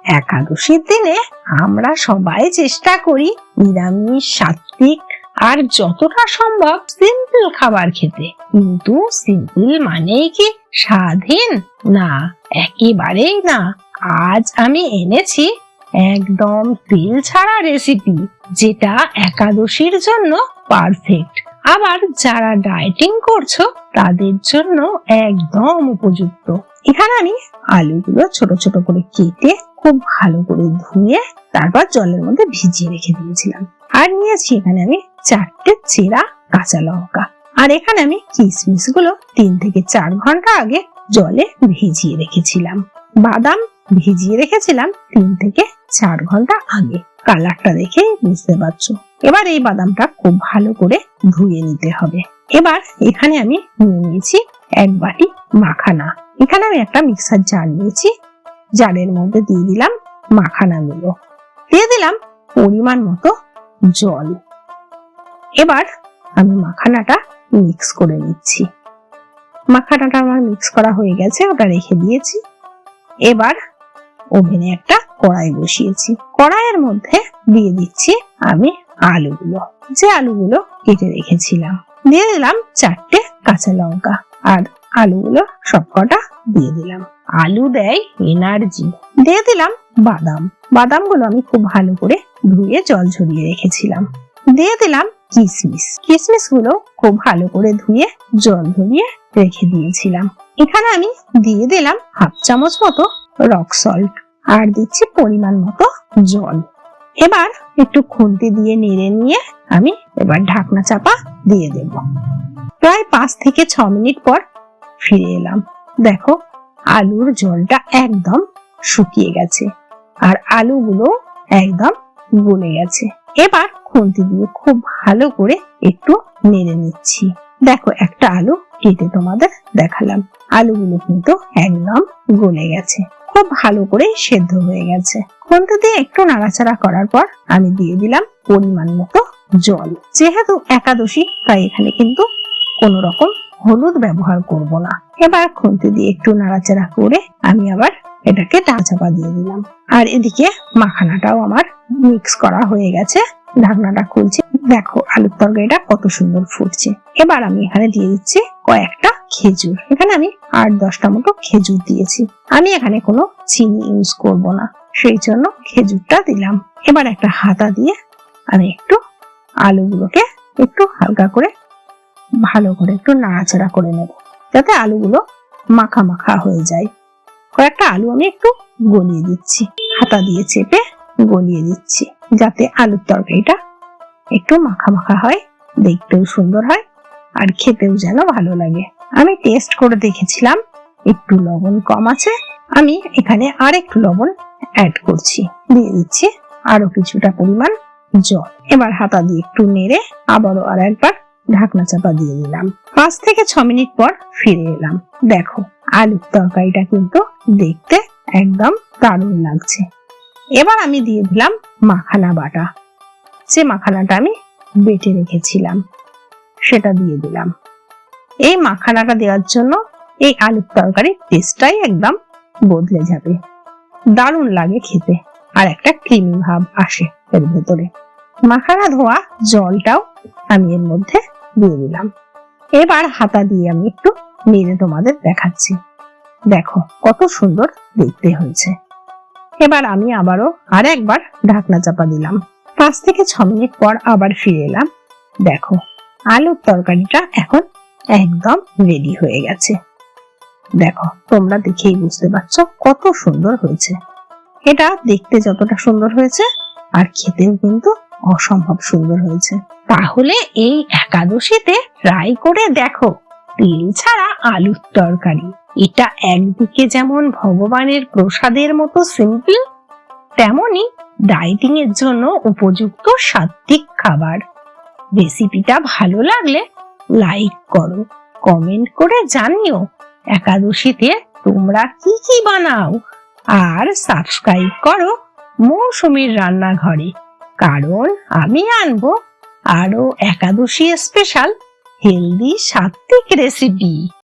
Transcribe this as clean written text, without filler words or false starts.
একাদশীর দিনে আমরা সবাই চেষ্টা করি নিরামিষ, সাত্বিক আর যতটা সম্ভব সিম্পল খাবার খেতে। কিন্তু সিম্পল মানেই কি স্বাদহীন? না, একেবারেই না। আজ আমি এনেছি একদম তেল ছাড়া রেসিপি, যেটা একাদশীর জন্য পারফেক্ট। আবার যারা ডায়েটিং করছো তাদের জন্য একদম উপযুক্ত। এখানে আমি আলুগুলো ছোট ছোট করে কেটে খুব ভালো করে ধুয়ে তারপর জলের মধ্যে ভিজিয়ে রেখে দিয়েছিলাম। আর নিয়েছি এখানে আমি 4টে চেরা কাঁচা লঙ্কা। আর এখানে আমি কিশমিশ গুলো 3 থেকে 4 ঘন্টা আগে জলে ভিজিয়ে রেখেছিলাম। বাদাম ভিজিয়ে রেখেছিলাম 3 থেকে 4 ঘন্টা আগে। কালারটা দেখে বুঝতে পারছো। এবার এই বাদামটা খুব ভালো করে ধুয়ে নিতে হবে। এবার এখানে আমি নিয়ে নিয়েছি 1 বাটি মাখানা। এখানে আমি একটা মিক্সার জার নিয়েছি। জারের মধ্যে দিয়ে দিলাম মাখানাগুলো, দিয়ে দিলাম পরিমাণ মতো জল। এবার আমি মাখানাটা মিক্স করে নিচ্ছি। মাখানাটা আমার মিক্স করা হয়ে গেছে, ওটা রেখে দিয়েছি। এবার ওভেনে একটা কড়াই বসিয়েছি। কড়াইয়ের মধ্যে দিয়ে দিচ্ছি আমি আলুগুলো, যে আলুগুলো কেটে রেখেছিলাম। দিয়ে দিলাম 4টে কাঁচা লঙ্কা, আর আলুগুলো সবকটা দিয়ে দিলাম। আলু দেয় এনার্জি। দিয়ে দিলাম বাদাম। বাদামগুলো আমি খুব ভালো করে ধুয়ে জল ঝরিয়ে রেখেছিলাম। দিয়ে দিলাম কিশমিশ। কিশমিশ গুলো খুব ভালো করে ধুয়ে জল ঝরিয়ে রেখে দিয়েছিলাম। এখানে আমি দিয়ে দিলাম 1/2 চামচ মতো রক সল্ট, আর দিচ্ছি পরিমাণ মতো জল। এবার একটু খুন্তি দিয়ে নেড়ে নিয়ে আমি এবার ঢাকনা চাপা দিয়ে দেব। প্রায় 5 থেকে 6 মিনিট পর ফিরে এলাম। দেখো আলুর জলটা একদম শুকিয়ে গেছে, আর আলুগুলো একদম গলে গেছে। এবার খুন্তি দিয়ে খুব ভালো করে একটু নেড়ে নিচ্ছি। দেখো একটা আলু কেটে তোমাদের দেখালাম। আলুগুলো কিন্তু একদম গলে গেছে, খুব ভালো করে সেদ্ধ হয়ে গেছে। খুন্তি দিয়ে একটু নাড়াচাড়া করার পর আমি দিয়ে দিলাম পরিমাণ মতো জল। যেহেতু একাদশী, তাই এখানে কিন্তু কোনো রকম হলুদ ব্যবহার করব না। এবার খুন্তি দিয়ে একটু নাড়াচাড়া করে আমি আবার এটাকে চাপা দিয়ে দিলাম। আর এদিকে মাখানাটাও আমার মিক্স করা হয়ে গেছে। ঢাকনাটা খুলছি। দেখো আলুর তরকারিটা কত সুন্দর ফুটছে। এবার আমি এখানে দিয়ে দিচ্ছি কয়েকটা খেজুর। এখানে আমি 8-10টা মতো খেজুর দিয়েছি। আমি এখানে কোনো চিনি ইউজ করব না, সেই জন্য খেজুরটা দিলাম। এবার একটা হাতা দিয়ে আমি একটু আলুগুলোকে একটু হালকা করে ভালো করে একটু নাড়াচাড়া করে নেব, যাতে আলুগুলো মাখা মাখা হয়ে যায়। কয়েকটা আলু আমি একটু গলিয়ে দিচ্ছি, হাতা দিয়ে চেপে গলিয়ে দিচ্ছি, যাতে আলুর তরকারিটা একটু মাখা মাখা হয়, দেখতেও সুন্দর হয়, আর খেতেও যেন ভালো লাগে। আমি টেস্ট করে দেখেছিলাম একটু লবণ কম আছে। আমি এখানে আর একটু লবণ অ্যাড করছি। দিয়ে দিচ্ছি আরো কিছুটা পরিমাণ জল। এবার হাতা দিয়ে একটু নেড়ে আবারও আর একবার ঢাকনা চাপা দিয়ে দিলাম। 5 থেকে 6 মিনিট পর ফিরে এলাম। দেখো আলুর তরকারিটা কিন্তু দেখতে একদম দারুণ লাগছে। এবার আমি দিয়ে দিলাম মাখানা বাটা। যে মাখানাটা আমি বেটে রেখেছিলাম সেটা দিয়ে দিলাম। এই মাখানাটা দেওয়ার জন্য এই আলুর তরকারির টেস্টটাই একদম বদলে যাবে। দারুণ লাগে খেতে, আর একটা ক্রিমি ভাব আসে এর ভেতরে। মাখানা ধোয়া জলটাও আমি এর মধ্যে দিয়ে দিলাম। এবার হাতা দিয়ে আমি একটু নেড়ে তোমাদের দেখাচ্ছি। দেখো কত সুন্দর দেখতে হয়েছে। এবার আমি আবারও আর একবার ঢাকনা চাপা দিলাম। 5 থেকে 6 মিনিট পর আবার ফিরে এলাম। দেখো আলুর তরকারিটা এখন একদম রেডি হয়ে গেছে। দেখো তোমরা দেখেই বুঝতে পারছো কত সুন্দর হয়েছে। এটা দেখতে যতটা সুন্দর হয়েছে, আর খেতেও কিন্তু অসম্ভব সুন্দর হয়েছে। তাহলে এই একাদশীতে ট্রাই করে দেখো তেল ছাড়া আলুর তরকারি। এটা একদিকে যেমন ভগবানের প্রসাদের মতো সিম্পল, তেমনি ডায়েটিং এর জন্য উপযুক্ত সাত্বিক খাবার। রেসিপিটা ভালো লাগলে লাইক করো, কমেন্ট করে জানিও একাদশীতে তোমরা কি কি বানাও, আর সাবস্ক্রাইব করো মৌসুমীর রান্নাঘরে, কারণ আমি আনবো আরো একাদশী স্পেশাল হেলদি সাত্বিক রেসিপি।